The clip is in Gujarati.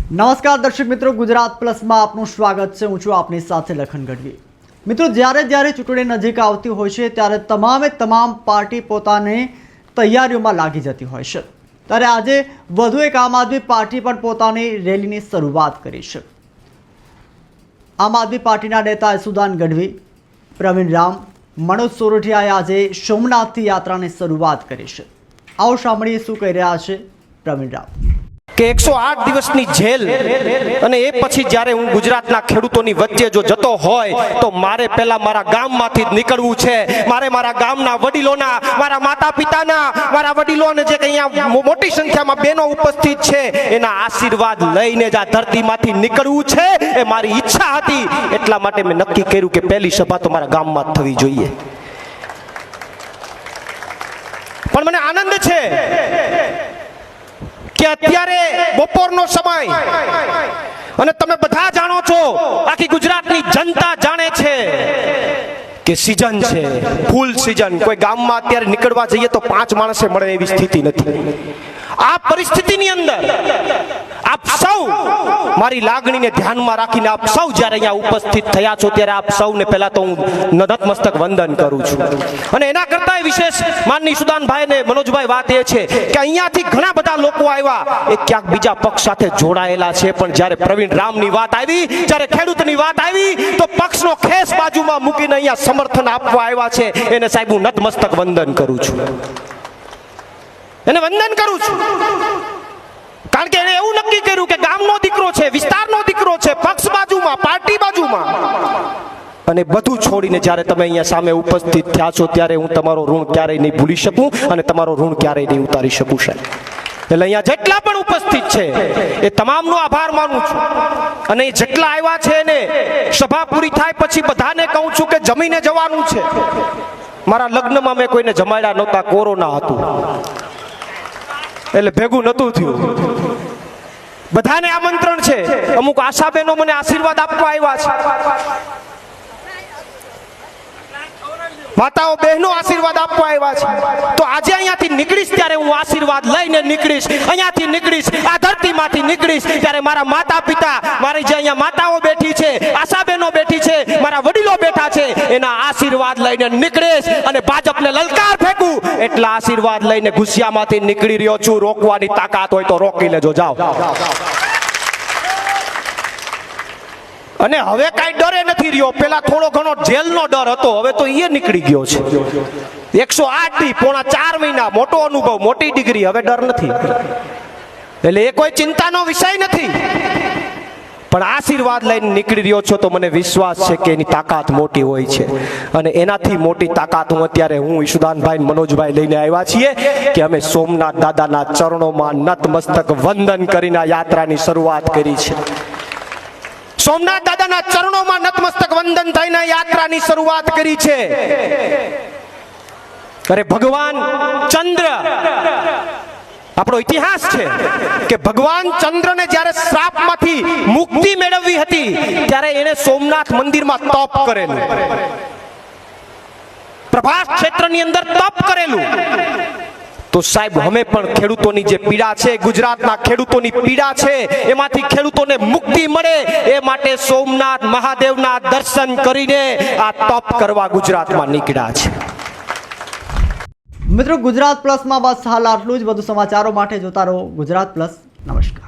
નમસ્કાર દર્શક મિત્રો, ગુજરાત પ્લસમાં આપનું સ્વાગત છે। હું છું આપની સાથે લખન ગઢવી। મિત્રો, જ્યારે ચૂંટણી નજીક આવતી હોય છે ત્યારે તમામ પાર્ટી પોતાની તૈયારીઓમાં લાગી જતી હોય છે। ત્યારે આજે વધુ એક આમ આદમી પાર્ટી પણ પોતાની રેલીની શરૂઆત કરી છે। આમ આદમી પાર્ટીના નેતા યશુદાન ગઢવી, પ્રવીણ રામ, મનોજ સોરઠિયાએ આજે સોમનાથથી યાત્રાની શરૂઆત કરી છે। આવો સાંભળીએ શું કહી રહ્યા છે પ્રવીણ રામ। કે 108 દિવસની જેલ અને એ પછી જ્યારે હું ગુજરાતના ખેડૂતોની વચ્ચે જો જતો હોય તો મારે પહેલા મારા ગામમાંથી જ નીકળવું છે। મારે મારા ગામના વડીલોના, મારા માતા પિતાના, મારા વડીલોને જે અહીંયા મોટી સંખ્યામાં બહેનો ઉપસ્થિત છે એના આશીર્વાદ લઈને જ આ ધરતીમાંથી નીકળવું છે એ મારી ઈચ્છા હતી। એટલા માટે મેં નક્કી કર્યું કે પહેલી સભા તો મારા ગામમાં જ થવી જોઈએ। પણ મને આનંદ છે કે અત્યારે બપોરનો સમય અને તમે બધા જાણો છો, આખી ગુજરાતની જનતા જાણે છે કે સીઝન છે, ફૂલ સીઝન। કોઈ ગામમાં અત્યારે નીકળવા જઈએ તો 5 માણસે મળે એવી સ્થિતિ નથી। આ પરિસ્થિતિની અંદર આપ સૌ મારી લાગણીને ધ્યાનમાં રાખીને આપ સૌ જ્યારે અહીંયા ઉપસ્થિત થયા છો ત્યારે આપ સૌને પહેલા તો હું નતમસ્તક વંદન કરું છું। અને એના કરતા વિશેષ માનની યશુદાનભાઈ ને મનોજભાઈ વાત એ છે કે અહીંયાથી ઘણા બધા લોકો આવ્યા એ ક્યાંક બીજા પક્ષ સાથે જોડાયેલા છે, પણ જ્યારે પ્રવીણ રામની વાત આવી, જ્યારે ખેડૂતની વાત આવી તો પક્ષનો ખેસ બાજુમાં મૂકીને અહીંયા સમર્થન આપવા આવ્યા છે। એને સાહેબ હું નતમસ્તક વંદન કરું છું, એને વંદન કરું છું। કારણ કે એને એવું નક્કી કર્યું કે ગામનો દીકરો છે, વિસ્તારનો દીકરો છે, પક્ષ બાજુમાં, પાર્ટી બાજુમાં, અને બધું છોડીને જ્યારે તમે અહીંયા સામે ઉપસ્થિત થયા છો ત્યારે હું તમારો ઋણ ક્યારેય નહીં ભૂલી શકું અને તમારો ઋણ ક્યારેય નહીં ઉતારી શકું સાહેબ। એટલે અહીંયા જેટલા પણ ઉપસ્થિત છે એ તમામનો આભાર માનું છું। અને જેટલા આવ્યા છે એને સભા પૂરી થાય પછી બધાને કહું છું કે જમીને જવાનું છે। મારા લગ્નમાં મેં કોઈને જમાડ્યા નહોતા, કોરોના હતું એટલે ભેગું નતું થયું। બધાને આમંત્રણ છે। અમુક આશાબેનો મને આશીર્વાદ આપવા આવ્યા છે, માતાઓ બહેનો આશીર્વાદ આપવા આવ્યા છે। તો આજે અહીંયાથી નીકળીશ ત્યારે હું આશીર્વાદ લઈને નીકળીશ, અહીંયાથી નીકળીશ, આ ધરતીમાંથી નીકળીશ ત્યારે મારા માતા પિતા, મારી જે અહીંયા માતાઓ બેઠી છે, આશાબેનો બેઠી છે, મારા વડીલો બેઠા છે, એના આશીર્વાદ લઈને નીકળીશ અને ભાજપને લલકાર ફેંકું એટલા આશીર્વાદ લઈને ગુસ્સામાંથી નીકળી રહ્યો છું। રોકવાની તાકાત હોય તો રોકી લેજો, જાઓ। અને હવે કાંઈ ડરે નથી રહ્યો। પેલા થોડો ઘણો જેલનો ડર હતો, હવે તો એ નીકળી ગયો છે। 108 દી, પોણા 4 મહિના, મોટો અનુભવ, મોટી ડિગ્રી, હવે ડર નથી। એટલે એ કોઈ ચિંતાનો વિષય નથી, પણ આશીર્વાદ લઈને નીકળી રહ્યો છો તો મને વિશ્વાસ છે કે એની તાકાત મોટી હોય છે। અને એનાથી મોટી તાકાત અત્યારે હું યશુદાનભાઈ, મનોજભાઈ લઈને આવ્યા છીએ કે અમે સોમનાથ દાદાના ચરણોમાં નતમસ્તક વંદન કરીને આ યાત્રાની શરૂઆત કરી છે। સોમનાથ દાદાના ચરણોમાં નતમસ્તક વંદન થઈને યાત્રાની શરૂઆત કરી છે। અરે ભગવાન ચંદ્ર, આપણો ઇતિહાસ છે કે ભગવાન ચંદ્રને જ્યારે શ્રાપમાંથી મુક્તિ મેળવવી હતી ત્યારે એને સોમનાથ મંદિરમાં તપ કરેલું, પ્રભાસ ક્ષેત્રની અંદર તપ કરેલું। તો સાહેબ અમે પણ ખેડૂતોની જે પીડા છે, ગુજરાતના ખેડૂતોની પીડા છે, એમાંથી ખેડૂતોને મુક્તિ મળે એ માટે સોમનાથ મહાદેવના દર્શન કરીને આ તપ કરવા ગુજરાતમાં નીકળ્યા છે। મિત્રો, ગુજરાત પ્લસમાં બસ હાલ આટલું જ। વધુ સમાચારો માટે જોતા રહો ગુજરાત પ્લસ। નમસ્કાર।